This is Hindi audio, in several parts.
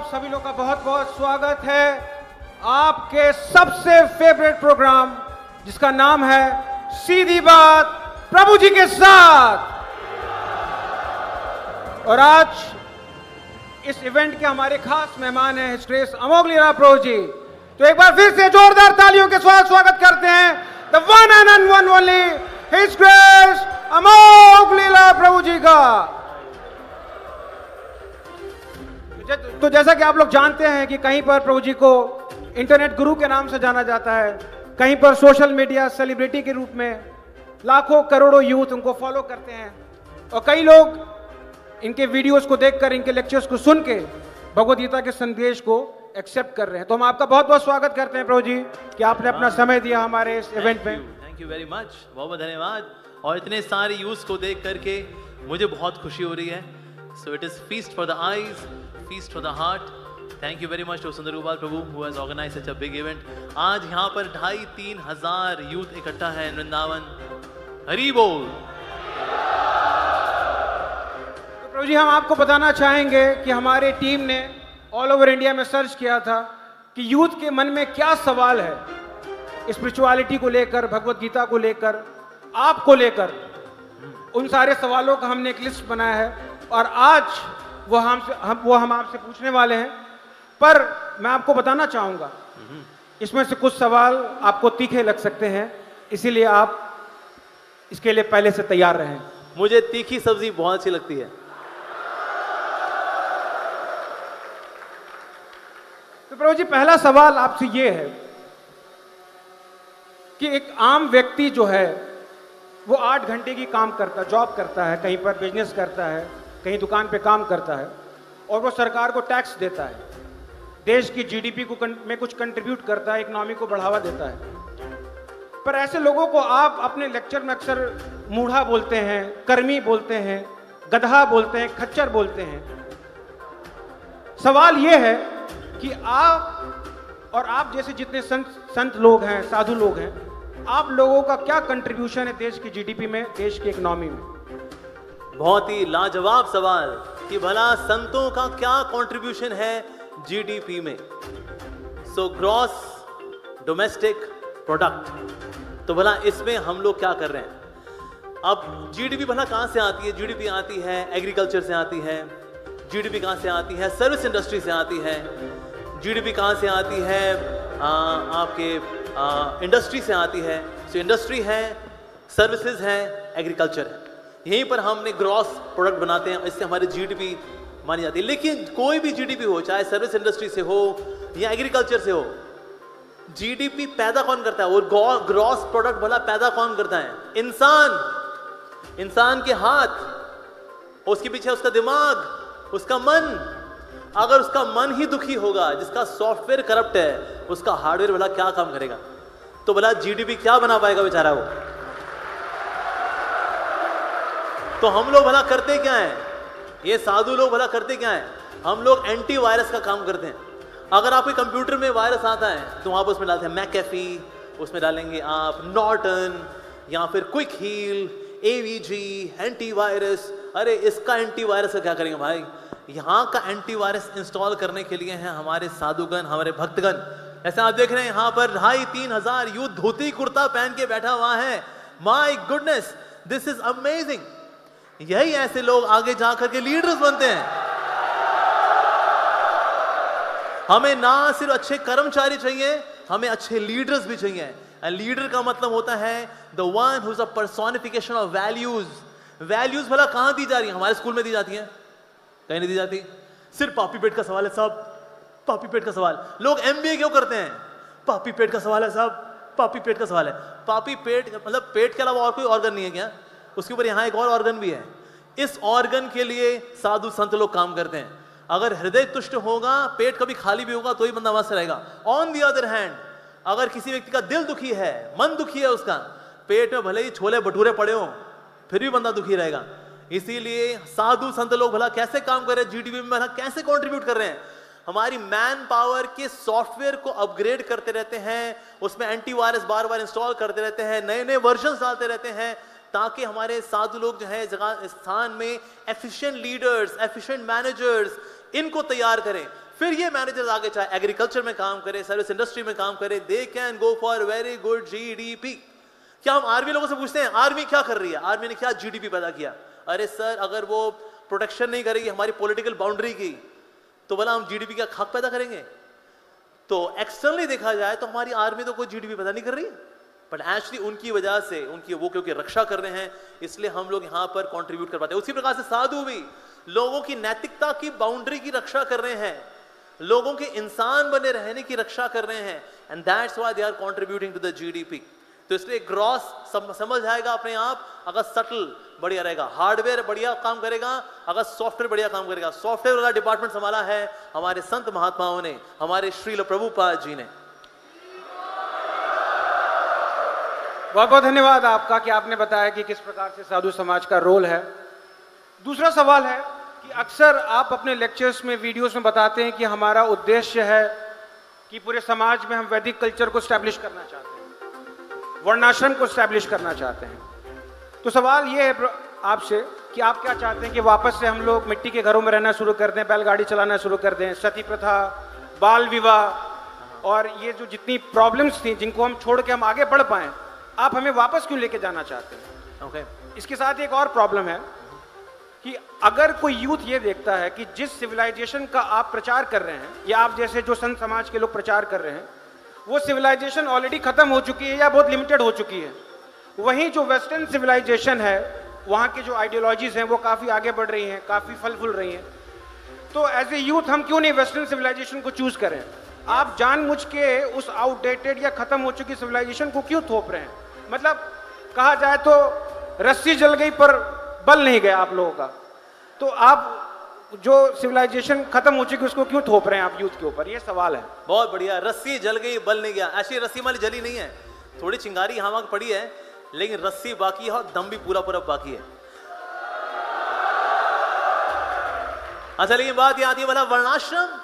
आप सभी लोग का बहुत बहुत स्वागत है आपके सबसे फेवरेट प्रोग्राम जिसका नाम है सीधी बात प्रभु जी के साथ। और आज इस इवेंट के हमारे खास मेहमान हैं हिज ग्रेस अमोघ लीला प्रभु जी। तो एक बार फिर से जोरदार तालियों के साथ स्वागत करते हैं the one and one only his grace Amogh Lila Prabhu ji का। तो जैसा कि आप लोग जानते हैं कि कहीं पर प्रभु जी को इंटरनेट गुरु के नाम से जाना जाता है, कहीं पर सोशल मीडिया सेलिब्रिटी के रूप में लाखों करोड़ों यूथ उनको फॉलो करते हैं और कई लोग इनके वीडियोस को देखकर, इनके लेक्चर्स को सुन के भगवद गीता के संदेश को एक्सेप्ट कर रहे हैं। तो हम आपका बहुत बहुत स्वागत करते हैं प्रभु जी कि आपने अपना समय दिया हमारे इस इवेंट में। थैंक यू वेरी मच, बहुत बहुत धन्यवाद। और इतने सारे यूथ को देख करके मुझे बहुत खुशी हो रही है। So it is feast for the eyes, feast for the heart. Thank you very much to Sundar Gopal Prabhu who has organized such a big event. आज यहाँ पर 2,500-3 हजार यूथ इकट्ठा है वृंदावन। हरि बोल। तो प्रभु जी हम आपको बताना चाहेंगे कि हमारे टीम ने ऑल ओवर इंडिया में सर्च किया था कि यूथ के मन में क्या सवाल है स्पिरिचुअलिटी को लेकर, भगवत गीता को लेकर, आपको लेकर। उन सारे सवालों का हमने एक लिस्ट बनाया है और आज वो हम आपसे पूछने वाले हैं। पर मैं आपको बताना चाहूंगा इसमें से कुछ सवाल आपको तीखे लग सकते हैं, इसीलिए आप इसके लिए पहले से तैयार रहें। मुझे तीखी सब्जी बहुत अच्छी लगती है। तो प्रभु जी पहला सवाल आपसे ये है कि एक आम व्यक्ति जो है वो 8 घंटे की काम करता, जॉब करता है, कहीं पर बिजनेस करता है, कहीं दुकान पे काम करता है और वो सरकार को टैक्स देता है, देश की जीडीपी को में कुछ कंट्रीब्यूट करता है, इकोनॉमी को बढ़ावा देता है। पर ऐसे लोगों को आप अपने लेक्चर में अक्सर मूढ़ा बोलते हैं, कर्मी बोलते हैं, गधा बोलते हैं, खच्चर बोलते हैं। सवाल ये है कि आप और आप जैसे जितने संत लोग हैं, साधु लोग हैं, आप लोगों का क्या कंट्रीब्यूशन है देश की जीडीपी में, देश की इकोनॉमी में? बहुत ही लाजवाब सवाल कि भला संतों का क्या कंट्रीब्यूशन है जीडीपी में। So gross domestic product. तो भला इसमें हम लोग क्या कर रहे हैं? अब जीडीपी भला कहां से आती है? जीडीपी आती है एग्रीकल्चर से आती है, जीडीपी कहां से आती है? सर्विस इंडस्ट्री से आती है। जीडीपी कहां से आती है? आपके इंडस्ट्री से आती है। सो इंडस्ट्री है, सर्विसेज है, एग्रीकल्चर है। यहीं पर हमने ग्रॉस प्रोडक्ट बनाते हैं, इससे हमारी जीडीपी मानी जाती है। लेकिन कोई भी जीडीपी हो, चाहे सर्विस इंडस्ट्री से हो या एग्रीकल्चर से हो, जीडीपी पैदा कौन करता है? वो ग्रॉस प्रोडक्ट भला पैदा कौन करता है? इंसान। इंसान के हाथ, उसके पीछे उसका दिमाग, उसका मन। अगर उसका मन ही दुखी होगा, जिसका सॉफ्टवेयर करप्ट है, उसका हार्डवेयर भला क्या काम करेगा? तो भला जीडीपी क्या बना पाएगा बेचारा वो? तो हम लोग भला करते क्या हैं? ये साधु लोग भला करते क्या हैं? हम लोग एंटी वायरस का काम करते हैं। अगर आपके कंप्यूटर में वायरस आता है तो आप उसमें डालते हैं मैकेफी, उसमें डालेंगे आप नॉर्टन या फिर Quick Heal, AVG, anti virus. अरे इसका एंटी वायरस का क्या करेंगे भाई? यहाँ का एंटी वायरस इंस्टॉल करने के लिए हैं हमारे साधुगण, हमारे भक्तगण। ऐसे आप देख रहे हैं यहाँ पर 2,500-3 हजार यूथ धोती कुर्ता पहन के बैठा हुआ है। My goodness, this is amazing. यही ऐसे लोग आगे जाकर के लीडर्स बनते हैं। हमें ना सिर्फ अच्छे कर्मचारी चाहिए, हमें अच्छे लीडर्स भी चाहिए। एंड लीडर का मतलब होता है the one who is a personification of values. Values भला कहां दी जा रही है? हमारे स्कूल में दी जाती हैं, कहीं नहीं दी जाती। सिर्फ पापी पेट का सवाल है साहब, पापी पेट का सवाल। लोग एमबीए क्यों करते हैं? पापी पेट का सवाल है साहब, पापी पेट का सवाल है। पापी पेट मतलब पेट के अलावा और कोई ऑर्गन नहीं है क्या? उसके ऊपर यहाँ एक और ऑर्गन भी है। इस ऑर्गन के लिए साधु संत लोग काम करते हैं। अगर हृदय तुष्ट होगा, पेट कभी खाली भी होगा तो ही बंदा मस्त रहेगा। ऑन द अदर हैंड, अगर किसी व्यक्ति का दिल दुखी है, मन दुखी है, उसका पेट में भले ही छोले भटूरे पड़े हो, फिर भी बंदा दुखी रहेगा। इसीलिए साधु संत लोग भला कैसे काम कर रहे हैं, जीडीपी में भला कैसे कंट्रीब्यूट कर रहे हैं? हमारी मैन पावर के सॉफ्टवेयर को अपग्रेड करते रहते हैं, उसमें एंटीवायरस बार बार इंस्टॉल करते रहते हैं, नए नए वर्जन डालते रहते हैं, ताकि हमारे साधु लोग जो है जगह स्थान में एफिशिएंट लीडर्स, एफिशिएंट मैनेजर्स, इनको तैयार करें। फिर ये मैनेजर्स आगे चाहे एग्रीकल्चर में काम करे, सर्विस इंडस्ट्री में काम करे, they can go for very good GDP. क्या हम आर्मी लोगों से पूछते हैं आर्मी क्या कर रही है, आर्मी ने क्या जीडीपी पैदा किया? अरे सर, अगर वो प्रोटेक्शन नहीं करेगी हमारी पॉलिटिकल बाउंड्री की, तो भला हम जीडीपी का खाक पैदा करेंगे? तो एक्सटर्नली देखा जाए तो हमारी आर्मी तो कोई जीडीपी पैदा नहीं कर रही, बट एक्चुअली उनकी वजह से, उनकी वो क्योंकि रक्षा कर रहे हैं, इसलिए हम लोग यहाँ पर कंट्रीब्यूट कर पाते हैं। उसी प्रकार से साधु भी लोगों की नैतिकता की बाउंड्री की रक्षा कर रहे हैं, लोगों के इंसान बने रहने की रक्षा कर रहे हैं, and that's why they are contributing to the GDP. तो इसलिए ग्रॉस समझ जाएगा अपने आप अगर सटल बढ़िया रहेगा, हार्डवेयर बढ़िया काम करेगा, अगर सॉफ्टवेयर बढ़िया काम करेगा। सॉफ्टवेयर वाला डिपार्टमेंट संभाला है हमारे संत महात्माओं ने, हमारे श्रील प्रभुपाद जी ने। बहुत बहुत धन्यवाद आपका कि आपने बताया कि किस प्रकार से साधु समाज का रोल है। दूसरा सवाल है कि अक्सर आप अपने लेक्चर्स में, वीडियोस में बताते हैं कि हमारा उद्देश्य है कि पूरे समाज में हम वैदिक कल्चर को स्टैब्लिश करना चाहते हैं, वर्णाश्रम को स्टैब्लिश करना चाहते हैं। तो सवाल ये है आपसे कि आप क्या चाहते हैं कि वापस से हम लोग मिट्टी के घरों में रहना शुरू कर दें, बैलगाड़ी चलाना शुरू कर दें, सती प्रथा, बाल विवाह और ये जो जितनी प्रॉब्लम्स थी जिनको हम छोड़ के हम आगे बढ़ पाएं, आप हमें वापस क्यों लेके जाना चाहते हैं? ओके। इसके साथ एक और प्रॉब्लम है कि अगर कोई यूथ ये देखता है कि जिस सिविलाइजेशन का आप प्रचार कर रहे हैं या आप जैसे जो संत समाज के लोग प्रचार कर रहे हैं, वो सिविलाइजेशन ऑलरेडी खत्म हो चुकी है या बहुत लिमिटेड हो चुकी है, वहीं जो वेस्टर्न सिविलाइजेशन है वहाँ की जो आइडियोलॉजीज हैं वो काफ़ी आगे बढ़ रही हैं, काफ़ी फल फूल रही हैं, तो एज ए यूथ हम क्यों नहीं वेस्टर्न सिविलाइजेशन को चूज करें? आप जानबूझ के उस आउटडेटेड या खत्म हो चुकी सिविलाइजेशन को क्यों थोप रहे हैं? मतलब कहा जाए तो रस्सी जल गई पर बल नहीं गया आप लोगों का, तो आप जो सिविलाइजेशन खत्म हो चुकी उसको क्यों थोप रहे हैं आप यूथ के ऊपर? ये सवाल है। बहुत बढ़िया, रस्सी जल गई बल नहीं गया। ऐसी रस्सी माली जली नहीं है, थोड़ी चिंगारी यहाँ वहाँ पड़ी है, लेकिन रस्सी बाकी है और दम भी पूरा पूरा बाकी है। अच्छा, लेकिन बात ये आती है वाला वर्णाश्रम।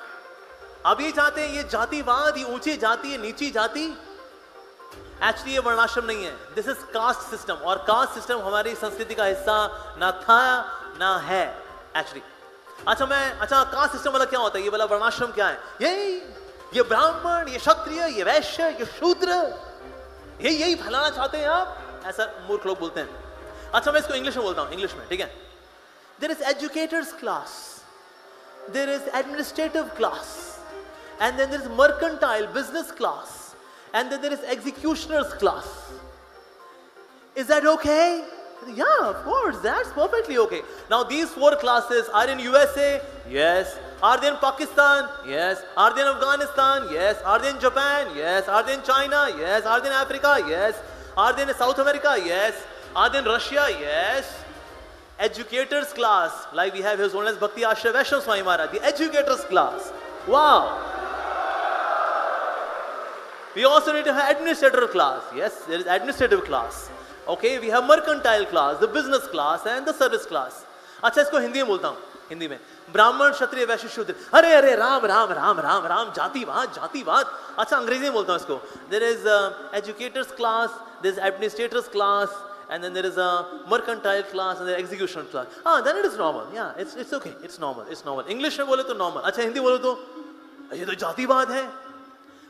अब ये चाहते हैं ये जातिवाद, ये ऊंची जाति, ये नीची जाति। एक्चुअली ये वर्णाश्रम नहीं है, दिस इज कास्ट सिस्टम, और कास्ट सिस्टम हमारी संस्कृति का हिस्सा ना था ना है एक्चुअली। अच्छा कास्ट सिस्टम मतलब क्या होता है? ये वाला वर्णाश्रम क्या है? ये ब्राह्मण, ये क्षत्रिय, ये वैश्य, ये शूद्र, यही फैलाना चाहते हैं आप, ऐसा मूर्ख लोग बोलते हैं। अच्छा, मैं इसको इंग्लिश में बोलता हूं, इंग्लिश में, ठीक है? There is educators class, there is administrative class, and then there is mercantile business class, and then there is executioner's class. Is that okay? Yeah, of course, that's perfectly okay. Now these four classes are in USA? Yes. Are they in Pakistan? Yes. Are they in Afghanistan? Yes. Are they in Japan? Yes. Are they in China? Yes. Are they in Africa? Yes. Are they in South America? Yes. Are they in Russia? Yes. Educators class, like we have his own as Bhakti Ashray Vaishnav Swami Maharaj, the educators class. Wow. We also need to have administrator class. Yes, there is administrative class. Okay, we have mercantile class, the business class and the service class. अच्छा, इसको हिंदी में बोलता हूँ, हिंदी में ब्राह्मण, क्षत्रिय, वैश्य, शूद्र। अरे राम राम राम राम राम, जातिवाद जातिवाद। अच्छा, अंग्रेजी में बोलता हूँ इसको। There is educators class, there is administrators class, and then there is a mercantile class and the execution class. Then it is normal. Yeah, it's okay. It's normal. It's normal. English में बोले तो normal. अच्छा, हिंदी बोले तो ये तो जातिवाद है।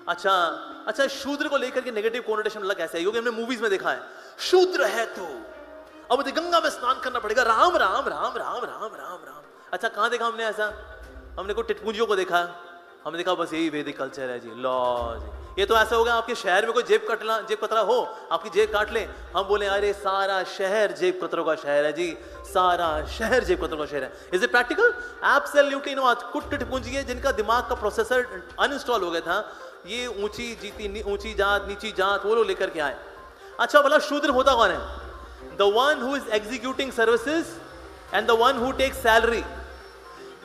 अच्छा, शूद्र को लेकर के नेगेटिव कोनोटेशन अलग कैसे है? क्योंकि हमने मूवीज में देखा है, शूद्र है तो अब तो गंगा में स्नान करना पड़ेगा, राम राम राम राम राम राम राम। अच्छा, कहाँ देखा हमने ऐसा? हमने को टिटपुंजियों को देखा, हमने देखा बस यही वैदिक कल्चर है जी, लो जी। ये तो ऐसा हो गया आपके शहर में कोई जेब कतरा हो, आपकी जेब काट ले, हम बोले अरे सारा शहर जेब कतरों का शहर है जी, सारा शहर जेब कतरों का शहर है। Is it practical? Absolutely not. कुछ टिटपुंजी है जिनका दिमाग का प्रोसेसर अनइंस्टॉल हो गया था, ये ऊंची जात नीची जात वो लोग लेकर के आए। अच्छा, भला शूद्र होता कौन है? The one who is executing services and the one who takes salary.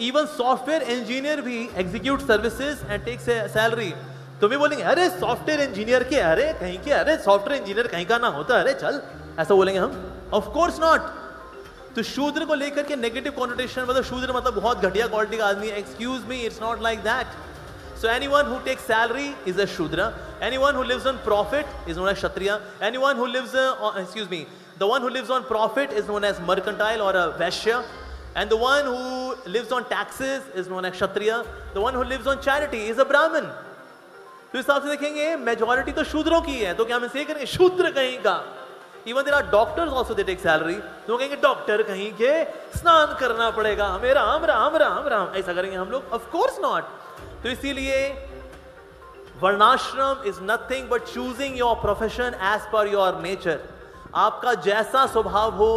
Even software engineer भी execute services and takes salary. तो भी बोलेंगे अरे सॉफ्टवेयर इंजीनियर के, अरे कहीं के, अरे सॉफ्टवेयर इंजीनियर कहीं का ना होता, अरे चल, ऐसा बोलेंगे हम? Of course not. तो शूद्र को लेकर के नेगेटिव कॉन्नोटेशन, मतलब शूद्र मतलब बहुत घटिया क्वालिटी का आदमी। Excuse me, it's not like that. So anyone who takes salary is a Shudra. Anyone who lives on profit is known as Kshatriya. Anyone who lives the one who lives on profit is known as mercantile or a Vaishya. And the one who lives on taxes is known as Kshatriya. The one who lives on charity is a Brahmin. तो इस हिसाब से देखेंगे मेजॉरिटी तो शूद्रों की है, तो क्या हम इसे करेंगे शूद्र कहीं का? Even there are doctors also they take salary, तो कहेंगे डॉक्टर कहीं के, स्नान करना पड़ेगा हमें, राम राम राम राम, ऐसा करेंगे हम लोग? Of course not. तो इसीलिए varnashrama is nothing but choosing your profession as per your nature. आपका जैसा स्वभाव हो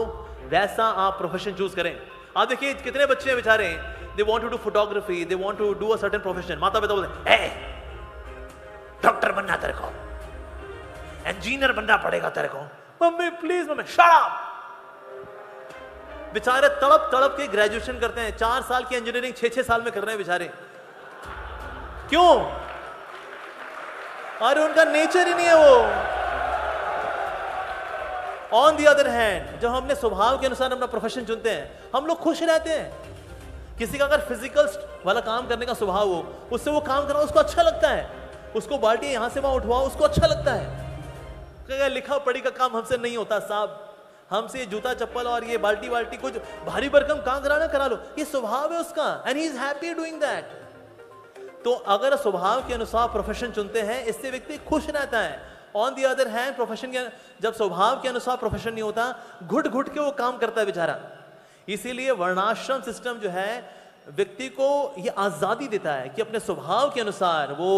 वैसा आप प्रोफेशन चूज करें. आप देखिए कितने बच्चे हैं बेचारे, they want to do photography, they want to do a certain profession. माता पिता बोलते हैं डॉक्टर बनना तेरे को, इंजीनियर बनना पड़ेगा तेरे को. Mummy please mummy shut up. बेचारे तड़प तड़प के ग्रेजुएशन करते हैं, 4 साल की इंजीनियरिंग 6-6 साल में कर रहे हैं बेचारे. क्यों? अरे उनका नेचर ही नहीं है वो. ऑन द अदर हैंड, जब हमने स्वभाव के अनुसार अपना प्रोफेशन चुनते हैं हम लोग खुश रहते हैं. किसी का अगर फिजिकल वाला काम करने का स्वभाव हो, उससे वो काम करना उसको अच्छा लगता है, उसको बाल्टी यहां से वहां उठवाओ उसको अच्छा लगता है. लिखा पढ़ी का काम हमसे नहीं होता साहब, हमसे ये जूता चप्पल और ये बाल्टी वाल्टी कुछ भारी भरकम काम कराना करा लो, ये स्वभाव है उसका, and he is happy doing that. तो अगर स्वभाव के अनुसार प्रोफेशन चुनते हैं इससे व्यक्ति खुश रहता है. On the other hand profession के जब स्वभाव के अनुसार प्रोफेशन नहीं होता, घुट घुट के वो काम करता है बेचारा. इसीलिए वर्णाश्रम सिस्टम जो है व्यक्ति को ये आजादी देता है कि अपने स्वभाव के अनुसार वो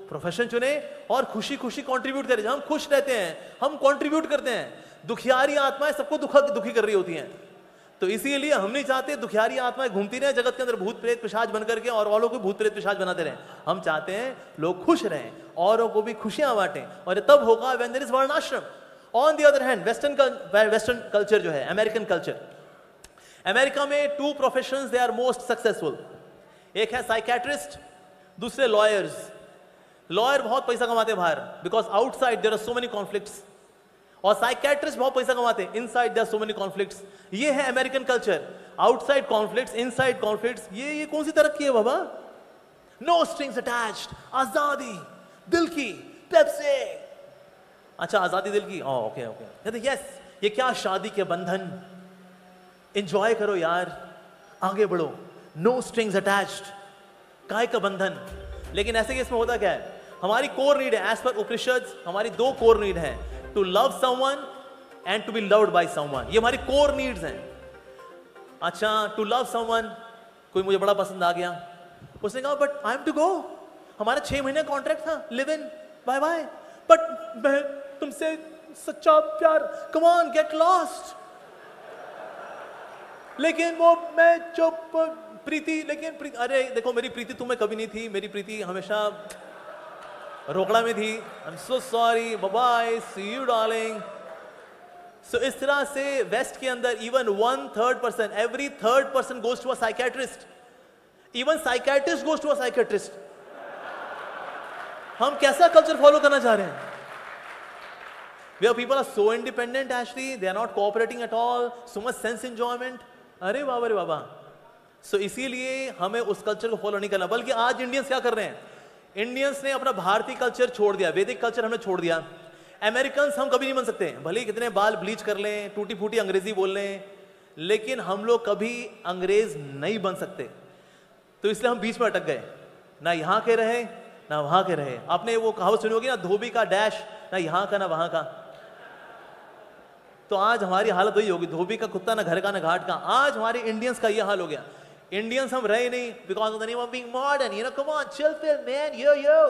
प्रोफेशन चुने और खुशी खुशी कंट्रीब्यूट करें. जब हम खुश रहते हैं हम कंट्रीब्यूट करते हैं. दुखियारी आत्माएं सबको दुखी कर रही होती हैं, तो इसीलिए हम नहीं चाहते दुखियारी आत्माएं घूमती रहे जगत के अंदर भूत प्रेत पिशाच बन करके और औरों को भूत प्रेत पिशाच बनाते रहें. हम चाहते हैं लोग खुश रहें, औरों को भी खुशियां बांटें, और ये तब होगा when there is varnashrama. On the other hand western culture जो है, अमेरिकन कल्चर, अमेरिका में 2 professions they are most successful. एक है साइकियाट्रिस्ट, दूसरे लॉयर्स. लॉयर बहुत पैसा कमाते हैं बाहर, because outside there are so many conflicts, और साइकियाट्रिस्ट बहुत पैसा कमाते हैं, inside there are so many conflicts. ये है American culture, outside conflicts, inside conflicts. ये कौन सी तरक्की है बाबा? नो स्ट्रिंग्स अटैच्ड, आजादी दिल की, पेप्सी. अच्छा आजादी दिल की, ओके ओके, यस. ये क्या शादी के बंधन, एंजॉय करो यार, आगे बढ़ो, नो स्ट्रिंग्स अटैच्ड, काय का बंधन. लेकिन ऐसे केस में होता क्या है, हमारी कोर नीड है, एज पर उपनिषद हमारी 2 कोर नीड है, to love someone and to be loved by someone. ये हमारी कोर नीड्स हैं. अच्छा टू लव समवन, कोई मुझे बड़ा पसंद आ गया, उसने कहा but I am to go, हमारा 6 महीने कॉन्ट्रैक्ट था, live in, bye bye, but मैं तुमसे सच्चा प्यार, कम ऑन गेट लॉस्ट. लेकिन वो मैं चुप, प्रीति, लेकिन अरे देखो मेरी प्रीति तुम्हें कभी नहीं थी, मेरी प्रीति हमेशा रोकड़ा में थी. I am so sorry, bye bye, see you darling. So इस तरह से वेस्ट के अंदर even 1/3 person, every 3rd person goes to a psychiatrist. Even psychiatrist goes to a psychiatrist. हम कैसा कल्चर फॉलो करना चाह रहे हैं? Where people are so independent actually, they are not cooperating at all, so much sense enjoyment. अरे बाबा रे बाबा. सो इसीलिए हमें उस कल्चर को फॉलो नहीं करना. बल्कि आज इंडियंस क्या कर रहे हैं, इंडियंस ने अपना भारतीय कल्चर छोड़ दिया, वैदिक कल्चर हमने छोड़ दिया. अमेरिकन हम कभी नहीं बन सकते, भले कितने बाल ब्लीच कर लें, टूटी फूटी अंग्रेजी बोल लें, लेकिन हम लोग कभी अंग्रेज नहीं बन सकते. तो इसलिए हम बीच में अटक गए, ना यहाँ के रहे ना वहां के रहे. आपने वो कहावत सुनी होगी ना, धोबी का डैश, ना यहाँ का ना वहां का. तो आज हमारी हालत वही होगी, धोबी का कुत्ता ना घर का ना घाट का. आज हमारे इंडियंस का ये हाल हो गया. इंडियंस हम रहे नहीं because of the name of being modern. You know, come on, chill pill man, yo yo.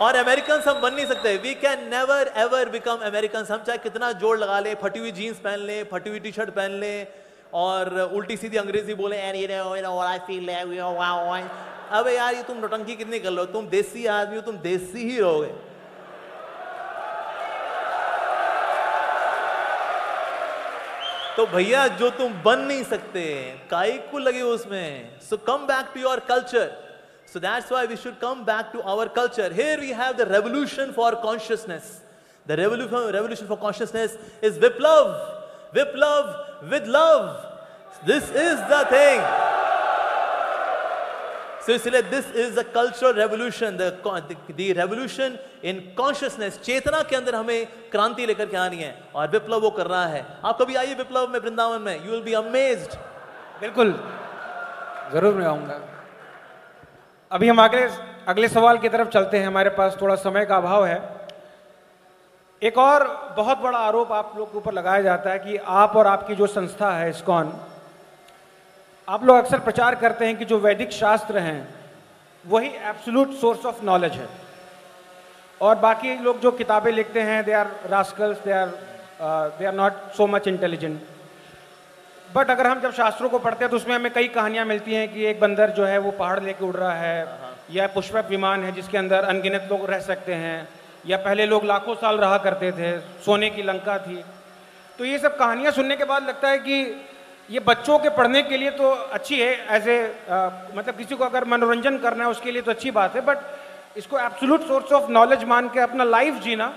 और अमेरिकन हम बन नहीं सकते. We can never ever become American. हम चाहे कितना जोर लगा ले, फटी हुई जीन्स पहन ले, फटी हुई टी शर्ट पहन ले और उल्टी सीधी अंग्रेजी बोले, and you know what I feel like, you know wow. अबे यार ये तुम नौटंकी कितनी कर लो, तुम देसी आदमी हो, तुम देसी ही रहोगे. तो भैया जो तुम बन नहीं सकते, काहे को लगे उसमें. So come back to your culture. So that's why we should come back to our culture. Here we have the revolution for consciousness. The revolution for consciousness is Viplav. Viplav with love. This is the thing. So इसलिए this is a cultural revolution, the revolution in consciousness. चेतना के अंदर हमें क्रांति लेकर के आनी है और विप्लव वो कर रहा है. आप कभी आइए विप्लव में वृंदावन में, you will be amazed. बिल्कुल, जरूर मैं आऊंगा. अभी हम अगले सवाल की तरफ चलते हैं, हमारे पास थोड़ा समय का अभाव है. एक और बहुत बड़ा आरोप आप लोग के ऊपर लगाया जाता है कि आप और आपकी जो संस्था है इस्कॉन, आप लोग अक्सर प्रचार करते हैं कि जो वैदिक शास्त्र हैं वही एब्सोल्यूट सोर्स ऑफ नॉलेज है और बाकी लोग जो किताबें लिखते हैं they are rascals, they are not so much intelligent. But अगर हम जब शास्त्रों को पढ़ते हैं तो उसमें हमें कई कहानियां मिलती हैं कि एक बंदर जो है वो पहाड़ लेके उड़ रहा है, या पुष्पक विमान है जिसके अंदर अनगिनत लोग रह सकते हैं, या पहले लोग लाखों साल रहा करते थे, सोने की लंका थी. तो ये सब कहानियां सुनने के बाद लगता है कि ये बच्चों के पढ़ने के लिए तो अच्छी है, एज ए मतलब किसी को अगर मनोरंजन करना है उसके लिए तो अच्छी बात है, बट इसको एब्सोल्यूट सोर्स ऑफ नॉलेज मान के अपना लाइफ जीना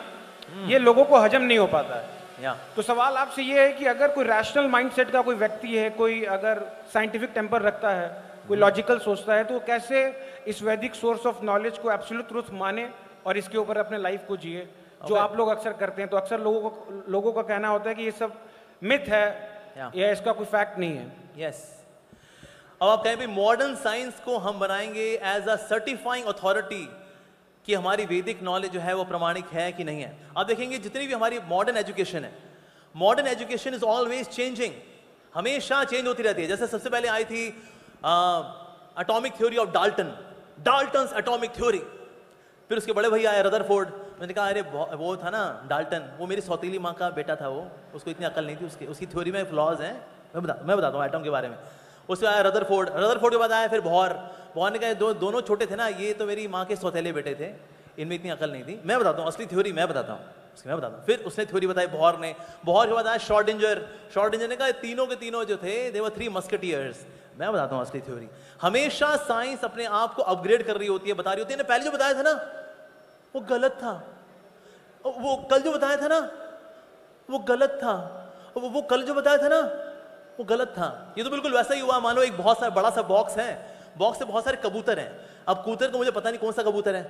ये लोगों को हजम नहीं हो पाता है. तो सवाल आपसे ये है कि अगर कोई रैशनल माइंडसेट का कोई व्यक्ति है, कोई अगर साइंटिफिक टेम्पर रखता है, कोई लॉजिकल सोचता है, तो कैसे इस वैदिक सोर्स ऑफ नॉलेज को एब्सोल्यूट ट्रूथ माने और इसके ऊपर अपने लाइफ को जिए, जो आप लोग अक्सर करते हैं. तो अक्सर लोगों का कहना होता है कि ये सब मिथ है या इसका कोई फैक्ट नहीं है. यस. अब आप कहें भी मॉडर्न साइंस को हम बनाएंगे एज अ सर्टिफाइंग अथॉरिटी कि हमारी वैदिक नॉलेज जो है वो प्रमाणिक है कि नहीं है. आप देखेंगे जितनी भी हमारी मॉडर्न एजुकेशन है, modern education is always changing, हमेशा चेंज होती रहती है. जैसे सबसे पहले आई थी atomic theory of Dalton's atomic theory. फिर उसके बड़े भैया आए रदरफोर्ड. मैंने कहा अरे वो था ना डाल्टन, वो मेरी सौतीली माँ का बेटा था, वो उसको इतनी अकल नहीं थी, उसकी थ्योरी में फ्लॉज हैं. मैं बताता हूँ एटम के बारे में. उसके आया रदरफोर्ड के बाद आया फिर बॉर ने कहा दोनों छोटे थे ना, ये तो मेरी माँ के सौतेले बेटे थे, इनमें इतनी अकल नहीं थी. मैं बताता हूँ असली थ्योरी, मैं बताता हूँ. फिर उसने थ्योरी बताई बॉर के बाद आया शॉर्डिंजर ने कहा तीनों के तीनों जो थे दे वर 3 मस्केटियर्स. मैं बताता हूँ असली थ्योरी. हमेशा साइंस अपने आप को अपग्रेड कर रही होती है, बता रही होती है. पहले जो बताया था ना वो गलत था, वो कल जो बताया था ना वो गलत था, वो कल जो बताया था ना वो गलत था. ये तो बिल्कुल वैसा ही हुआ. मानो एक बहुत सारा बड़ा सा बॉक्स है, बॉक्स से बहुत सारे कबूतर हैं. अब कबूतर तो मुझे पता नहीं कौन सा कबूतर है.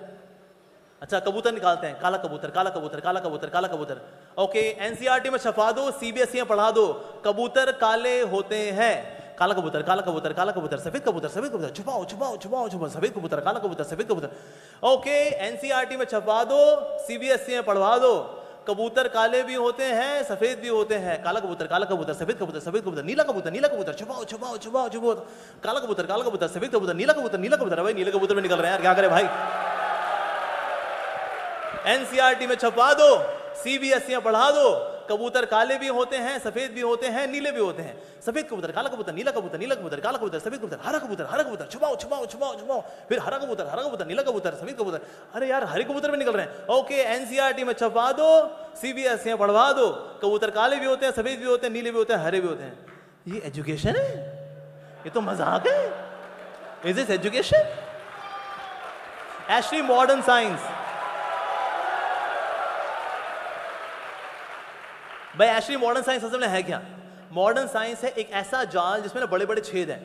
अच्छा कबूतर निकालते हैं, काला कबूतर. ओके, एनसीईआरटी में छपा दो, सीबीएसई में पढ़ा दो, कबूतर काले होते हैं. काला कबूतर, सफेद कबूतर, छुपाओ, सफेद कबूतर, काला कबूतर, सफेद कबूतर. ओके, एनसीईआरटी में छपा दो, सीबीएसई में पढ़वा दो, कबूतर काले भी होते हैं, सफेद भी होते हैं. काला कबूतर, सफेद कबूतर, नीला कबूतर, छुपाओ, काला कबूतर, सफेद कबूतर, नीला कबूतर. भाई नीले कबूतर में निकल रहे हैं यार, क्या करें भाई. एनसीईआरटी में छपा दो, सीबीएसई में पढ़ा दो, कबूतर काले भी होते हैं, सफेद भी होते हैं, नीले भी होते हैं. सफेद कबूतर, काला कबूतर, नीला कबूतर, काला कबूतर, सफेद कबूतर, हरा कबूतर, छुपाओ. फिर हरा कबूतर, नीला कबूतर, सफेद कबूतर. अरे यार हरे कबूतर में निकल रहे हैं. ओके, एनसीईआरटी में छपा दो, सीबीएसई में पढ़वा दो, कबूतर काले भी होते हैं, सफेद भी होते हैं, नीले भी होते हैं, हरे भी होते हैं. ये एजुकेशन है? ये तो मजाक है. Is this education? Actually modern science भाई, एक्चुअली मॉडर्न साइंस असल में है क्या? मॉडर्न साइंस है एक ऐसा जाल जिसमें ना बड़े बड़े छेद हैं.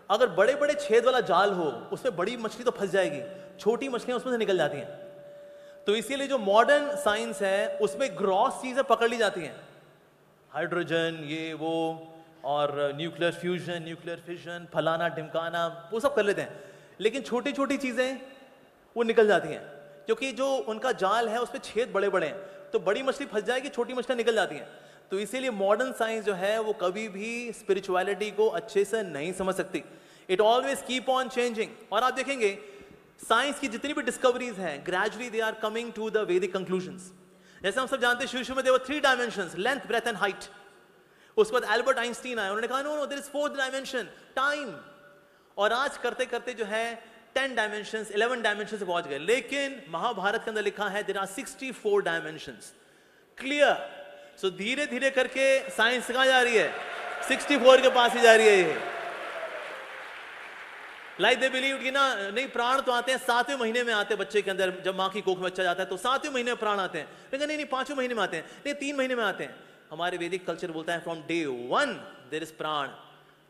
अगर बड़े बड़े छेद वाला जाल हो उसमें बड़ी मछली तो फंस जाएगी, छोटी मछलियां उसमें से निकल जाती हैं. तो इसीलिए जो मॉडर्न साइंस है उसमें ग्रॉस चीजें पकड़ ली जाती हैं, हाइड्रोजन ये वो, और न्यूक्लियर फ्यूजन, न्यूक्लियर फिशन, फलाना ढिमकाना, वो सब कर लेते हैं. लेकिन छोटी छोटी चीजें वो निकल जाती हैं क्योंकि जो उनका जाल है उसमें छेद बड़े बड़े हैं. तो बड़ी मछली फंस जाएगी, छोटी मछलियां निकल जाती हैं. तो इसीलिए मॉडर्न साइंस जो है वो कभी भी स्पिरिचुअलिटी को अच्छे से नहीं समझ सकती. It always keep on changing. और आप देखेंगे साइंस की जितनी भी डिस्कवरीज हैं gradually they are coming to the Vedic conclusions. जैसे हम सब जानते हैं शुरू में there were 3 dimensions, length, breadth and height. उसके बाद एल्बर्ट आइंस्टीन आए, उन्होंने कहा no there is 4th dimension, time. और आज करते करते जो है 10 डायमेंशंस, 11 डायमेंशन से पहुंच गए. लेकिन महाभारत के अंदर लिखा है देयर आर 64 डायमेंशंस. क्लियर? सो धीरे धीरे करके साइंस कहां जा रही है? 64 के पास ही जा रही है. ये लाइक दे बिलीव कि ना नहीं, प्राण तो आते हैं 7वें महीने में आते हैं बच्चे के अंदर. जब मां की कोख में बच्चा जाता है तो 7वें महीने में प्राण आते हैं. लेकिन नहीं 5वें महीने में आते हैं, नहीं 3 महीने में आते हैं. हमारे वैदिक कल्चर बोलता है फ्रॉम डे 1 देयर इज प्राण.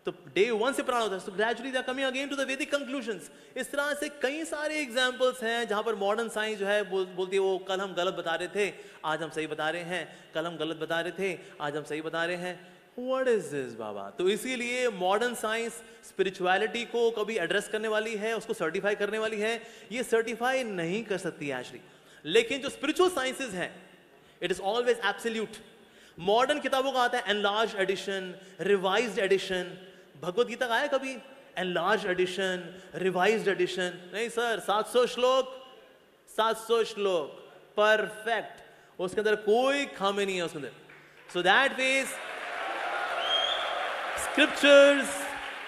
तो डे 1 से प्राण होता है, so gradually they are coming again to the Vedic conclusions. इस तरह से कई सारे एग्जाम्पल्स हैं जहां पर मॉडर्न साइंस जो है बोलती है वो कल हम गलत बता रहे थे, आज हम सही बता रहे हैं, कल हम गलत बता रहे थे, आज हम सही बता रहे हैं. What is this बाबा? तो इसीलिए मॉडर्न साइंस स्पिरिचुअलिटी को कभी एड्रेस करने वाली है, उसको सर्टिफाई करने वाली है, ये सर्टिफाई नहीं कर सकती एक्चुअली. लेकिन जो स्पिरिचुअल साइंसेज हैं, it is always absolute. Modern किताबों का आता है enlarge addition, revised addition. Bhagavad Gita का आया कभी एनलार्ज एडिशन, रिवाइज्ड एडिशन? नहीं सर, 700 श्लोक, 700 श्लोक परफेक्ट, उसके अंदर कोई खामी नहीं है उसके अंदर. So that means scriptures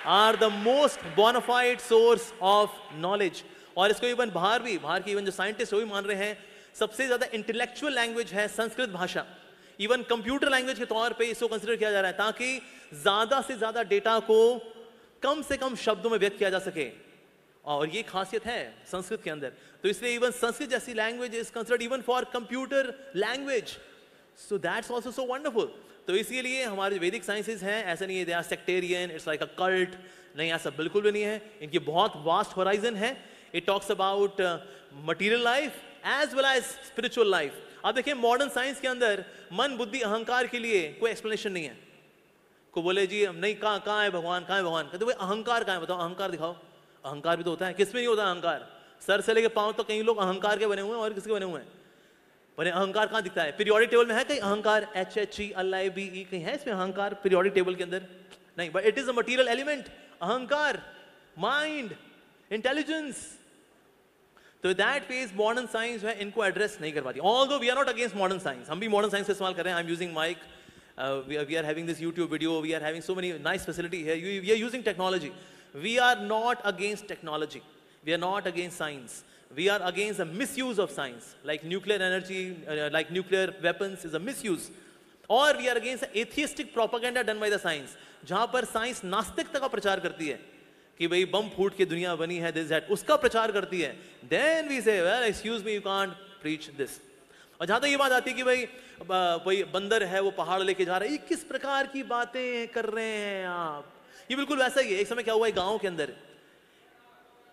are the most bonafide source of knowledge. और इसको इवन बाहर की इवन जो साइंटिस्ट वो भी मान रहे हैं, सबसे ज्यादा इंटेलेक्चुअल लैंग्वेज है संस्कृत भाषा. इवन कंप्यूटर लैंग्वेज के तौर पे इसको कंसीडर किया जा रहा है ताकि ज्यादा से ज्यादा डेटा को कम से कम शब्दों में व्यक्त किया जा सके. और ये खासियत है संस्कृत के अंदर. तो इसलिए इवन संस्कृत जैसी language is considered even for computer language. So that's also so wonderful. तो इसीलिए हमारे वैदिक साइंसेज हैं, ऐसा नहीं है they are sectarian, it's like a cult. नहीं, ऐसा बिल्कुल भी नहीं है. इनकी बहुत वास्ट होराइजन है. It talks about material life as well as spiritual life. अब देखिए मॉडर्न साइंस के अंदर मन, बुद्धि, अहंकार के लिए कोई एक्सप्लेनेशन नहीं है. को बोले जी नहीं, कहाँ है भगवान, कहाँ है भगवान? कहते भाई अहंकार कहाँ है, बताओ अहंकार दिखाओ. अहंकार भी तो होता है, किसमें नहीं होता अहंकार? सर से लेके पांव तो कई लोग अहंकार के बने हुए हैं और किसके बने हुए हैं? पर अहंकार कहाँ दिखता है? पीरियोडिक टेबल में है कहीं अहंकार? HHELIBE कहीं है इसमें अहंकार पीरियोडिक टेबल के अंदर? नहीं. But it is a material element. Ahankara, mind, intelligence. तो दैट फेज मॉडर्न साइंस है इनको एड्रेस नहीं कर पाती. Although we are not against modern science, हम भी मॉडर्न साइंस का इस्तेमाल कर रहे हैं. I am using mic, we are having this YouTube video, we are having so many nice facility here, we are using technology. We are not against technology, we are not against science. We are against the misuse of science, like nuclear energy, like nuclear weapons is a misuse. Or we are against the atheistic propaganda done by the science, जहाँ पर साइंस नास्तिकता का प्रचार करती है कि भाई बम फूट के दुनिया बनी है, this that, उसका प्रचार करती है. Then we say, well, excuse me, you can't preach this. और जहाँ तक ये बात आती है कि भाई बंदर है वो पहाड़ लेके जा रहा है, ये किस प्रकार की बातें कर रहे हैं आप? ये बिल्कुल वैसा ही है. एक समय क्या हुआ, गांव के अंदर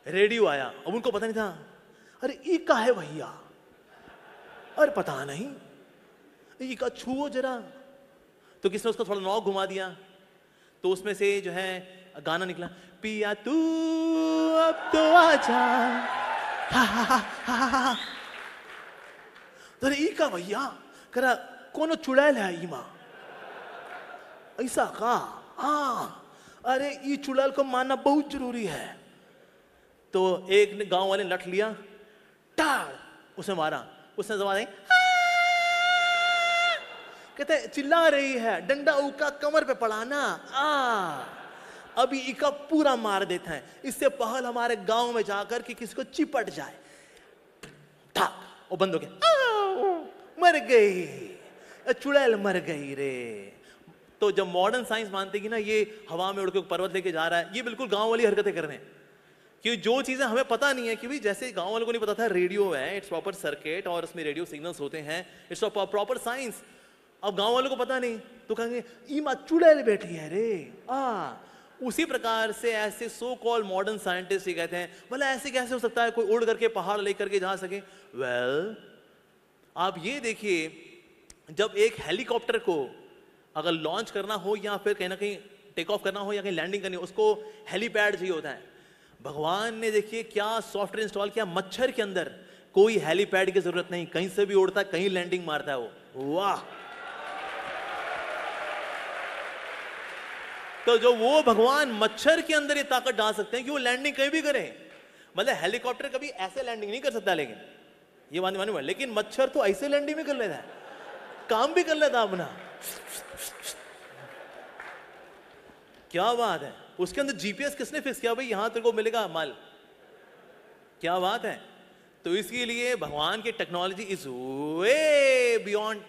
रेडियो आया, अब उनको पता नहीं था. अरे ई का है भैया? अरे पता नहीं, ई का छुओ जरा. तो किसने उसको थोड़ा नॉक घुमा दिया, तो उसमें से जो है गाना निकला, पिया तू अब तो आजा. अरे ई का भैया करा कोनो चुड़ैल है ई मां, ऐसा का? हाँ, अरे ई चुड़ैल को मानना बहुत जरूरी है. तो एक ने गांव वाले लठ लिया, टाड़ उसे मारा. उसने जवाब दी, कहते चिल्ला रही है, डंडा उका कमर पे पड़ाना. अभी इका पूरा मार देते हैं, इससे पहल हमारे गांव में जाकर कि किसी को चिपट जाए. ठाक वो बंद हो गया, मर गई चुड़ैल, मर गई रे. तो जब मॉडर्न साइंस मानते कि ना ये हवा में उड़ के पर्वत लेके जा रहा है, ये बिल्कुल गांव वाली हरकतें कर रहे हैं. कि जो चीजें हमें पता नहीं है, कि भाई जैसे गांव वालों को नहीं पता था रेडियो है, इट्स प्रॉपर सर्किट और उसमें रेडियो सिग्नल्स होते हैं, इट्स प्रॉपर साइंस. अब गांव वालों को पता नहीं तो कहेंगे ईमा चुड़ैल बैठी है रे. उसी प्रकार से ऐसे सो कॉल्ड मॉडर्न साइंटिस्ट ही कहते हैं बोला ऐसे कैसे हो सकता है कोई उड़ करके पहाड़ लेकर के जा सके. वेल आप ये देखिए, जब एक हेलीकॉप्टर को अगर लॉन्च करना हो या फिर कहीं ना कहीं टेक ऑफ करना हो या कहीं लैंडिंग करनी हो, उसको हेलीपैड चाहिए होता है. भगवान ने देखिए क्या सॉफ्टवेयर इंस्टॉल किया, मच्छर के अंदर कोई हेलीपैड की जरूरत नहीं, कहीं से भी उड़ता है, कहीं लैंडिंग मारता है वो. वाह. तो जो वो भगवान मच्छर के अंदर ये ताकत डाल सकते हैं कि वो लैंडिंग कहीं भी करे. मतलब हेलीकॉप्टर कभी ऐसे लैंडिंग नहीं कर सकता, लेकिन ये बात मालूम है, लेकिन मच्छर तो ऐसे लैंडिंग भी कर लेता है, काम भी कर लेता अपना. क्या बात है. उसके अंदर जीपीएस किसने फिक्स किया, भाई यहां तेरे को मिलेगा माल. क्या बात है. तो इसके लिए भगवान की technology is way beyond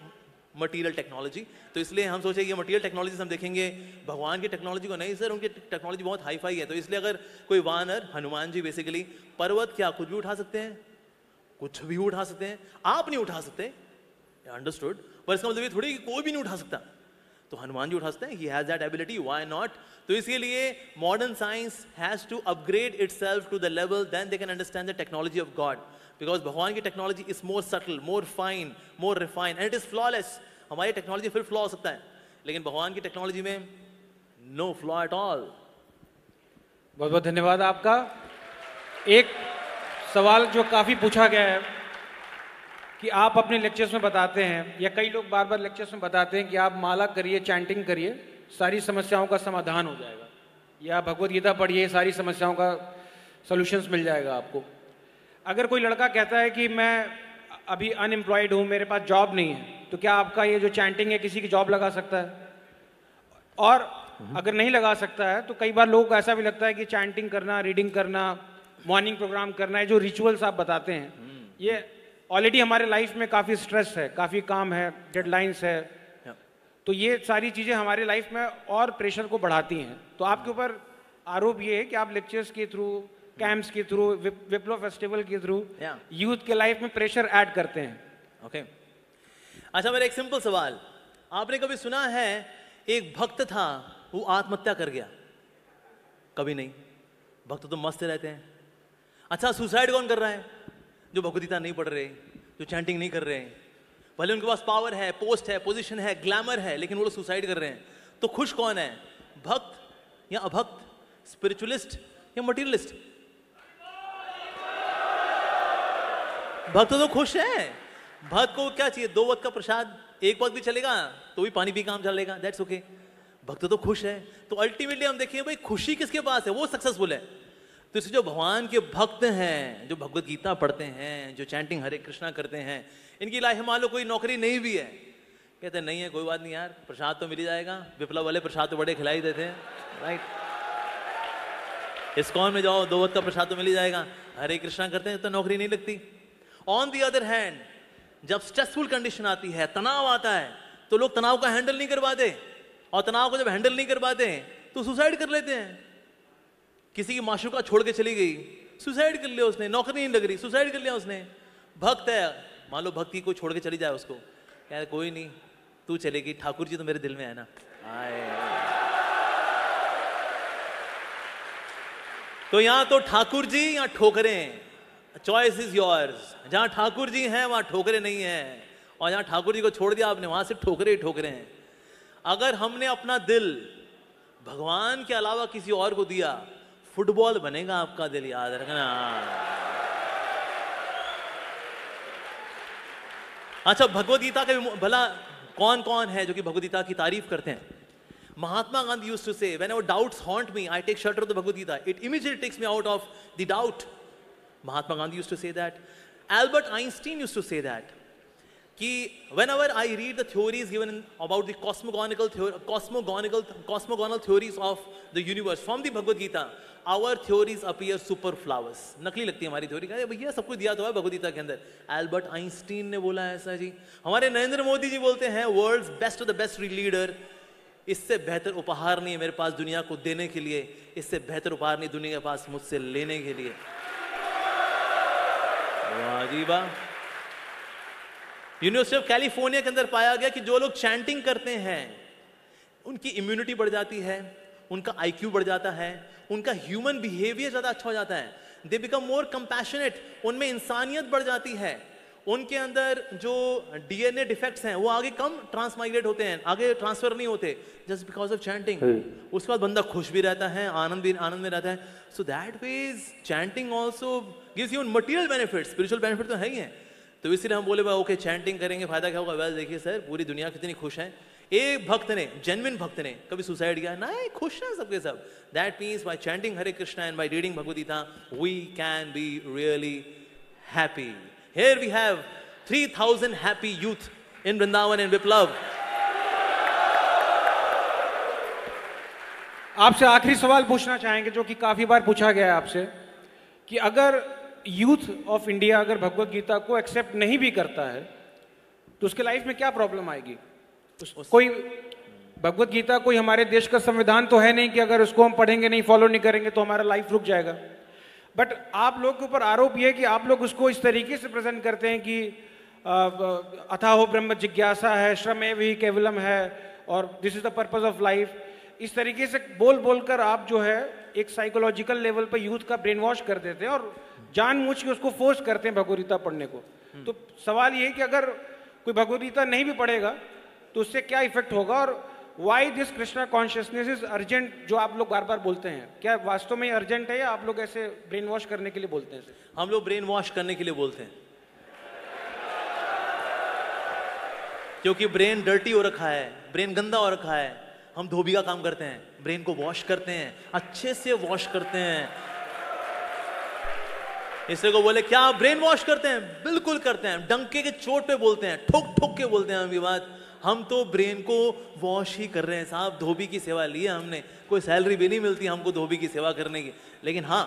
material technology. तो इसलिए हम सोचे ये मटेरियल टेक्नोलॉजी हम देखेंगे, भगवान की टेक्नोलॉजी को नहीं. सर उनकी टेक्नोलॉजी बहुत हाई फाई है. तो इसलिए अगर कोई वानर, हनुमान जी बेसिकली, पर्वत क्या कुछ भी उठा सकते हैं? कुछ भी उठा सकते हैं. आप नहीं उठा सकते, अंडरस्टूड, पर इसका मतलब ये थोड़ी कि कोई भी नहीं उठा सकता. तो हनुमान जी उठा सकते हैं, he has that ability, why not? तो इसीलिए modern science has to upgrade itself to the level, then they can understand the technology of God. Because भगवान की technology is more subtle, more fine, more refined, and it is flawless. हमारी technology फिर flaw हो सकता है, लेकिन भगवान की technology में no flaw at all. बहुत बहुत धन्यवाद आपका। एक सवाल जो काफ़ी पूछा गया है कि आप अपने लेक्चर्स में बताते हैं, या कई लोग बार बार लेक्चर्स में बताते हैं कि आप माला करिए, चैंटिंग करिए, सारी समस्याओं का समाधान हो जाएगा, या भगवत गीता पढ़िए, सारी समस्याओं का सॉल्यूशंस मिल जाएगा आपको। अगर कोई लड़का कहता है कि मैं अभी अनएम्प्लॉयड हूँ, मेरे पास जॉब नहीं है, तो क्या आपका ये जो चैंटिंग है किसी की जॉब लगा सकता है? और अगर नहीं लगा सकता है तो कई बार लोगों को ऐसा भी लगता है कि चैंटिंग करना, रीडिंग करना, मॉर्निंग प्रोग्राम करना है, जो रिचुअल्स आप बताते हैं, ये ऑलरेडी हमारे लाइफ में काफ़ी स्ट्रेस है, काफ़ी काम है, डेडलाइंस है, तो ये सारी चीज़ें हमारे लाइफ में और प्रेशर को बढ़ाती हैं। तो आपके ऊपर आरोप ये है कि आप लेक्चर्स के थ्रू, कैंप्स के थ्रू, विप्लव फेस्टिवल के थ्रू यूथ के लाइफ में प्रेशर ऐड करते हैं। ओके, अच्छा मेरा एक सिंपल सवाल, आपने कभी सुना है एक भक्त था वो आत्महत्या कर गया? कभी नहीं। भक्त तो मस्त रहते हैं। अच्छा, सुसाइड कौन कर रहा है? जो भगवद गीता नहीं पढ़ रहे, जो चैंटिंग नहीं कर रहे हैं, भले उनके पास पावर है, पोस्ट है, पोजीशन है, ग्लैमर है, लेकिन वो लोग सुसाइड कर रहे हैं। तो खुश कौन है, भक्त या अभक्त, स्पिरिचुअलिस्ट या मटीरियलिस्ट? भक्त तो खुश है। भक्त को क्या चाहिए? 2 वक्त का प्रसाद, 1 वक्त भी चलेगा तो भी पानी पी काम चलेगा, दैट्स ओके। भक्त तो खुश है। तो अल्टीमेटली हम देखिए भाई, खुशी किसके पास है? वो सक्सेसफुल है। तो इससे जो भगवान के भक्त हैं, जो भगवत गीता पढ़ते हैं, जो चैंटिंग हरे कृष्णा करते हैं, इनकी लाइफ में मान लो कोई नौकरी नहीं भी है, कहते हैं नहीं है कोई बात नहीं यार, प्रसाद तो मिल ही जाएगा, विप्लव वाले प्रसाद तो बड़े खिलाई देते हैं, राइट? इस्कॉन में जाओ, 2 वक्त का प्रसाद तो मिल ही जाएगा, हरे कृष्णा करते हैं तो नौकरी नहीं लगती। ऑन दी अदर हैंड, जब स्ट्रेसफुल कंडीशन आती है, तनाव आता है, तो लोग तनाव का हैंडल नहीं कर पाते, और तनाव को जब हैंडल नहीं कर पाते तो सुसाइड कर लेते हैं। किसी की माशूका छोड़ के चली गई, सुसाइड कर लिया उसने, नौकरी नहीं लग रही, सुसाइड कर लिया उसने। भक्त है, मान लो भक्ति को छोड़ के चली जाए उसको, यार कोई नहीं तू चलेगी, ठाकुर जी तो मेरे दिल में है ना। तो यहां तो ठाकुर जी या ठोकरें, चॉइस इज योर्स। जहां ठाकुर जी हैं वहां ठोकरें नहीं है, और जहां ठाकुर जी को छोड़ दिया आपने, वहां से ठोकरे ही ठोकरे हैं। अगर हमने अपना दिल भगवान के अलावा किसी और को दिया, फुटबॉल बनेगा आपका दिल, याद रखना। अच्छा, भगवद गीता का भला कौन कौन है जो कि भगवद गीता की तारीफ करते हैं? Mahatma Gandhi used to say, whenever doubts haunt me, I take shelter of the Bhagavad Gita, it immediately takes me out of the doubt. Mahatma Gandhi used to say that. Albert Einstein used to say that. कि whenever I read the theories given about the cosmogonical theories of the universe from the Bhagavad Gita, our theories appear superfluous. नकली लगती है हमारी थ्योरी। का भैया सब कुछ दिया तो है भगवद गीता के अंदर। एल्बर्ट आइंस्टीन ने बोला ऐसा जी। हमारे नरेंद्र मोदी जी बोलते हैं world's best of the best leader. इससे बेहतर उपहार नहीं है मेरे पास दुनिया को देने के लिए, इससे बेहतर उपहार नहीं दुनिया के पास मुझसे लेने के लिए। यूनिवर्सिटी ऑफ कैलिफोर्निया के अंदर पाया गया कि जो लोग चैंटिंग करते हैं उनकी इम्यूनिटी बढ़ जाती है, उनका आईक्यू बढ़ जाता है, उनका ह्यूमन बिहेवियर ज्यादा अच्छा हो जाता है, दे बिकम मोर कंपैशनेट, उनमें इंसानियत बढ़ जाती है, उनके अंदर जो डीएनए डिफेक्ट्स हैं वो आगे कम ट्रांसमाइग्रेट होते हैं, आगे ट्रांसफर नहीं होते, जस्ट बिकॉज ऑफ चैंटिंग। उसके बाद बंदा खुश भी रहता है, आनंद में रहता है। So that way chanting also gives you material benefit, spiritual benefit तो है ही है। तो इसलिए हम बोले भाई ओके चैंटिंग करेंगे, फायदा क्या होगा? वेल देखिए सर, पूरी दुनिया कितनी खुश है। एक भक्त ने, जेन्युइन भक्त ने कभी सुसाइड किया नहीं, खुश है सबके सब। That means by chanting Hare Krishna and by reading Bhagavad Gita we can be really happy. Here we have 3,000 happy youth in Vrindavan and Viplav. आपसे आखिरी सवाल पूछना चाहेंगे जो कि काफी बार पूछा गया है आपसे, कि अगर यूथ ऑफ इंडिया अगर भगवद गीता को एक्सेप्ट नहीं भी करता है तो उसके लाइफ में क्या प्रॉब्लम आएगी? कोई भगवद गीता कोई हमारे देश का संविधान तो है नहीं कि अगर उसको हम पढ़ेंगे नहीं, फॉलो नहीं करेंगे तो हमारा लाइफ रुक जाएगा। बट आप लोग के ऊपर आरोप ये है कि आप लोग उसको इस तरीके से प्रेजेंट करते हैं कि अथाहो ब्रह्म जिज्ञासा है, श्रमेव ही केवलम है, और this is the purpose of life, इस तरीके से बोल बोलकर आप जो है एक साइकोलॉजिकल लेवल पर यूथ का ब्रेन वॉश कर देते हैं और जानबूझ के उसको फोर्स करते हैं भगवद गीता पढ़ने को। तो सवाल ये है कि अगर कोई भगवद गीता नहीं भी पढ़ेगा तो उससे क्या इफेक्ट होगा, और why this Krishna consciousness is urgent, जो आप लोग बार बार बोलते हैं, क्या वास्तव में अर्जेंट है या आप लोग ऐसे ब्रेन वॉश करने के लिए बोलते हैं? हम लोग ब्रेन वॉश करने के लिए बोलते हैं, क्योंकि ब्रेन डर्टी हो रखा है, ब्रेन गंदा हो रखा है। हम धोबी का काम करते हैं, ब्रेन को वॉश करते हैं, अच्छे से वॉश करते हैं। इससे को बोले क्या ब्रेन वॉश करते हैं? बिल्कुल करते हैं, डंके के चोट पे बोलते हैं, ठोक ठोक के बोलते हैं हम ये बात। हम तो ब्रेन को वॉश ही कर रहे हैं साहब। धोबी की सेवा ली है हमने, कोई सैलरी भी नहीं मिलती हमको धोबी की सेवा करने की। लेकिन हाँ,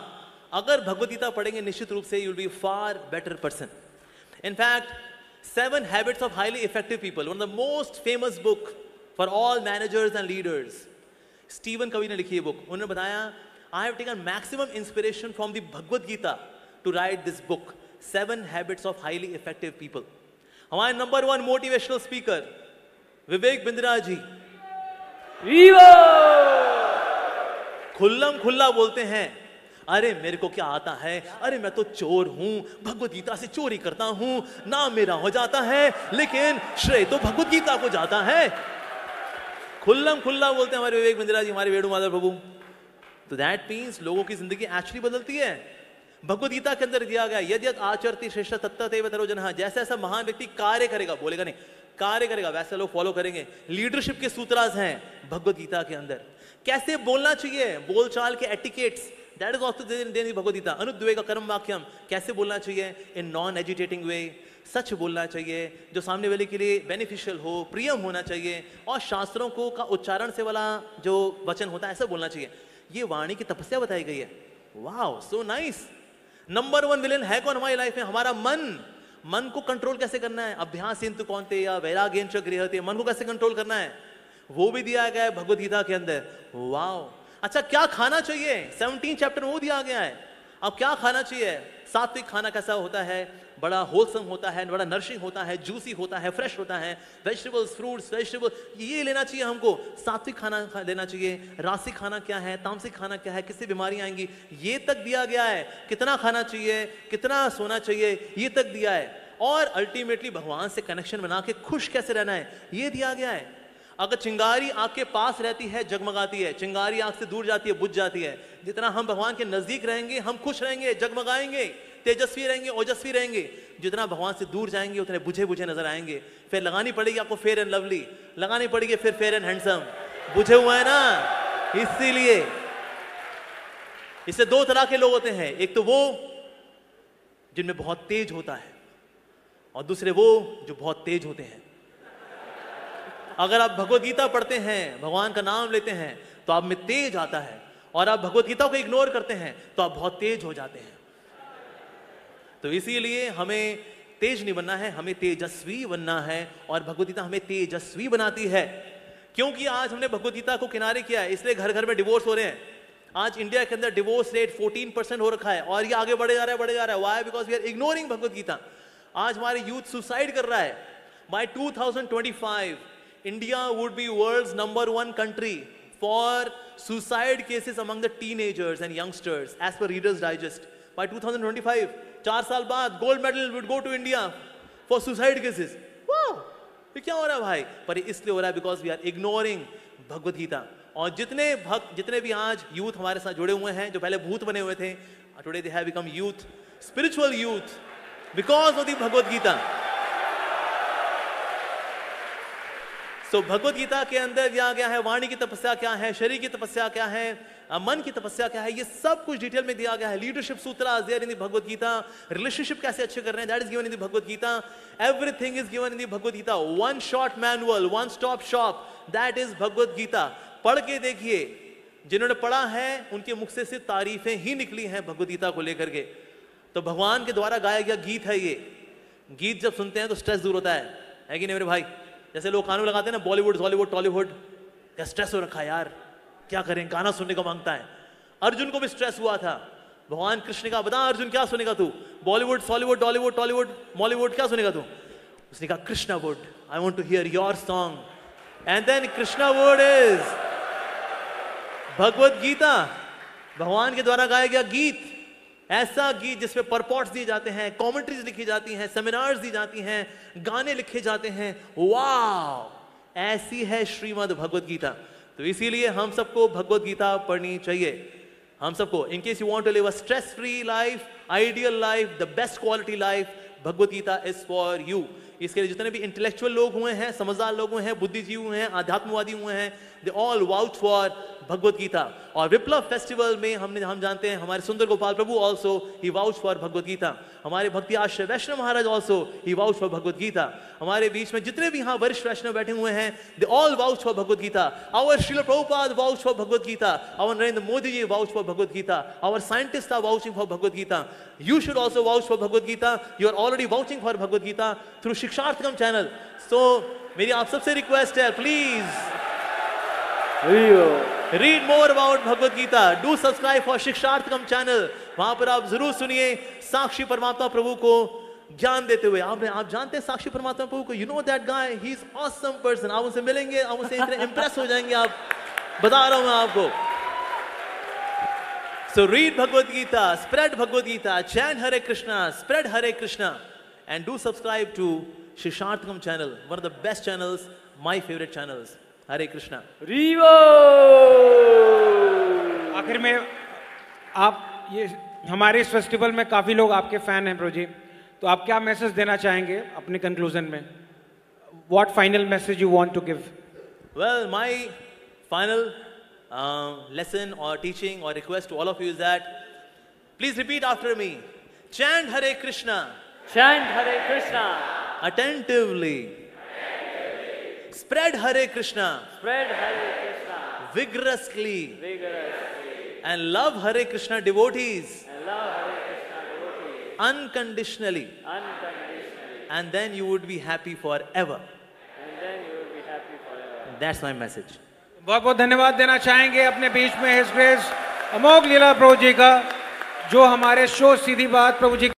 अगर भगवद गीता पढ़ेंगे निश्चित रूप से you will be far better person. In fact 7 Habits of Highly Effective People, one of the most famous book for all managers and leaders. Steven कवि ने लिखी ये बुक। उन्होंने बताया I have taken maximum inspiration from the Bhagavad Gita to write this book, 7 Habits of Highly Effective People. हमारे number 1 motivational speaker Vivek Bindra ji खुल्लम खुल्ला बोलते हैं, अरे मेरे को क्या आता है, अरे मैं तो चोर हूं, भगवद गीता से चोरी करता हूं, नाम मेरा हो जाता है, लेकिन श्रेय तो भगवद गीता को जाता है। खुल्लम खुल्ला बोलते हैं हमारे विवेक बिंद्रा जी, हमारे वेणुमाधव प्रभु। तो दैट मीन्स लोगों की जिंदगी एक्चुअली बदलती है। भगवद गीता के अंदर दिया गया यदि आचरति श्रेष्ठ तत्तदेव तरो जनः, जैसा ऐसा महान व्यक्ति कार्य करेगा, बोलेगा नहीं, कार्य करेगा, वैसे लोग फॉलो करेंगे। लीडरशिप के सूत्रास हैं भगवद गीता के अंदर। कैसे बोलना चाहिए, बोलचाल के etiquettes, that is also there in Bhagavad Gita. अनुद्वेग कर्म वाक्यम, कैसे बोलना चाहिए इन नॉन एजिटेटिंग वे, सच बोलना चाहिए जो सामने वाले के लिए बेनिफिशियल हो, प्रियम होना चाहिए, और शास्त्रों को का उच्चारण से वाला जो वचन होता है ऐसा बोलना चाहिए। ये वाणी की तपस्या बताई गई है। Wow, so nice. Number 1 villain है कौन हमारी लाइफ में? हमारा मन। मन को कंट्रोल कैसे करना है? अभ्यास इंतु कौन्ते या वैराग्येन च गृह्यते, मन को कैसे कंट्रोल करना है वो भी दिया गया है भगवद गीता के अंदर। वाओ। अच्छा, क्या खाना चाहिए? 17 चैप्टर वो दिया गया है। अब क्या खाना चाहिए? सात्विक खाना कैसा होता है? बड़ा होलसम होता है, बड़ा नरिशिंग होता है, जूसी होता है, फ्रेश होता है, वेजिटेबल्स, फ्रूट्स, वेजिटेबल, ये लेना चाहिए हमको। सात्विक खाना लेना चाहिए। रासिक खाना क्या है, तामसिक खाना क्या है, किससे बीमारियां आएंगी, ये तक दिया गया है। कितना खाना चाहिए, कितना सोना चाहिए, ये तक दिया है। और अल्टीमेटली भगवान से कनेक्शन बना के खुश कैसे रहना है, ये दिया गया है। अगर चिंगारी आग के पास रहती है जगमगाती है, चिंगारी आग से दूर जाती है बुझ जाती है। जितना हम भगवान के नजदीक रहेंगे हम खुश रहेंगे, जगमगाएंगे, तेजस्वी रहेंगे, ओजस्वी रहेंगे। जितना भगवान से दूर जाएंगे उतने बुझे बुझे नजर आएंगे। फिर लगानी पड़ेगी आपको फेयर एंड लवली, लगानी पड़ेगी फिर फेयर एंड हैंडसम। बुझे हुए है ना, इसीलिए इससे 2 तरह के लोग होते हैं। एक तो वो जिनमें बहुत तेज होता है, और दूसरे वो जो बहुत तेज होते हैं। अगर आप भगवद गीता पढ़ते हैं, भगवान का नाम लेते हैं, तो आप में तेज आता है, और आप भगवद गीता को इग्नोर करते हैं तो आप बहुत तेज हो जाते हैं। तो इसीलिए हमें तेज नहीं बनना है, हमें तेजस्वी बनना है, और भगवद गीता हमें तेजस्वी बनाती है। क्योंकि आज हमने भगवद गीता को किनारे किया है, इसलिए घर घर में डिवोर्स हो रहे हैं। आज इंडिया के अंदर डिवोर्स रेट 14% हो रखा है, और ये आगे बढ़े जा रहा है, बढ़े जा रहा है। Why? Because we are ignoring Bhagavad Gita. आज हमारे यूथ सुसाइड कर रहा है। By 2025 India would be world's number 1 country for suicide cases among the teenagers and youngsters as per Reader's Digest. By 2025, 4 साल बाद gold medal would go to India for suicide cases. Wow! ये क्या हो रहा है भाई? पर इसलिए हो रहा है because we are ignoring Bhagavad Gita. और जितने भक्त, जितने भी आज यूथ हमारे साथ जुड़े हुए हैं, जो पहले भूत बने हुए थे, today they have become youth, spiritual youth, because of the Bhagavad Gita. सो भगवद गीता के अंदर दिया गया है वाणी की तपस्या क्या है, शरीर की तपस्या क्या है, मन की तपस्या क्या है, ये सब कुछ डिटेल में दिया गया है। Leadership sutra there in the Bhagavad Gita. Relationship कैसे अच्छे कर रहे हैं, that is given in the Bhagavad Gita. Everything is given in the Bhagavad Gita. One shot manual, one stop shop, that is Bhagavad Gita. पढ़ के देखिए, जिन्होंने पढ़ा है उनके मुख से सिर्फ तारीफें ही निकली हैं भगवद गीता को लेकर के। तो भगवान के द्वारा गाया गया गीत है ये। गीत जब सुनते हैं तो स्ट्रेस दूर होता है कि नहीं मेरे भाई? जैसे लोग कानून लगाते हैं ना, बॉलीवुड, हॉलीवुड, टॉलीवुड, क्या स्ट्रेस हो रखा है यार, क्या करें, गाना सुनने को मांगता है। अर्जुन को भी स्ट्रेस हुआ था। भगवान कृष्ण का, बता अर्जुन क्या सुनेगा तू? Bollywood, Hollywood, Tollywood, Tollywood, Mollywood, क्या सुनेगा तू? उसने कहा Krishna wood, I want to hear your song. And then Krishna word is Bhagavad Gita, भगवान के द्वारा गाया गया गीत, ऐसा गीत जिसमें परपॉट्स दिए जाते हैं, कमेंट्रीज लिखी जाती हैं, सेमिनार्स दी जाती हैं, गाने लिखे जाते हैं। वाह, ऐसी है श्रीमद् भगवत गीता। तो इसीलिए हम सबको भगवत गीता पढ़नी चाहिए। हम सबको, in case you want to live a stress free life, ideal life, the best quality life, Bhagavad Gita is for you. इसके लिए जितने भी इंटेलेक्चुअल लोग हुए हैं, समझदार लोग हुए हैं, बुद्धिजीवी हुए हैं, आध्यात्मवादी हुए हैं, they all vouch for Bhagavad Gita. और विप्लव फेस्टिवल में हम जानते हैं हमारे सुंदर गोपाल प्रभु also he vouch for Bhagavad Gita. हमारे भक्ति आश्रय वैष्णव महाराज also he vouch for Bhagavad Gita. हमारे बीच में जितने भी यहाँ वरिष्ठ वैष्णव बैठे हुए हैं, they all vouch for Bhagavad Gita. Our Srila Prabhupada vouch for Bhagavad Gita, our Narendra Modi ji vouch for Bhagavad Gita, our scientist are vouching for Bhagavad Gita. You should also vouch for Bhagavad Gita. You are already vouching for Bhagavad Gita through Shiksharthakam channel. So मेरी आप सबसे रिक्वेस्ट है, please read more about Bhagavad Gita, do subscribe for Shiksharthakam channel. वहां पर आप जरूर सुनिए साक्षी परमात्मा प्रभु को ज्ञान देते हुए। आप जानते हैं साक्षी परमात्मा प्रभु को, you know that guy, he is awesome person। आप उनसे मिलेंगे, आप उनसे इतने impress हो जाएंगे, आप बता रहा हूं मैं आपको। So read Bhagavad Gita, spread Bhagavad Gita, chant Hare Krishna, spread Hare Krishna, and do subscribe to Shikshārthakam channel, one of the best channels, my favorite channels. Hare Krishna. Revo. आखिर में आप ये हमारे इस फेस्टिवल में काफी लोग आपके फैन हैं प्रभु जी, तो आप क्या मैसेज देना चाहेंगे अपने कंक्लूजन में? What final message you want to give? Well, my final lesson or teaching or request to all of you is that please repeat after me. Chant Hare Krishna. Chant Hare Krishna. Attentively. Spread Hare Krishna. Spread Hare Krishna. Vigorously. Vigorously. And love Hare Krishna devotees. And love Hare Krishna devotees. Unconditionally. Unconditionally. And then you would be happy forever. And then you will be happy forever. That's my message. बहुत बहुत धन्यवाद देना चाहेंगे अपने बीच में हिज ग्रेस अमोघ लीला प्रभु जी का, जो हमारे शो सीधी बात प्रभु जी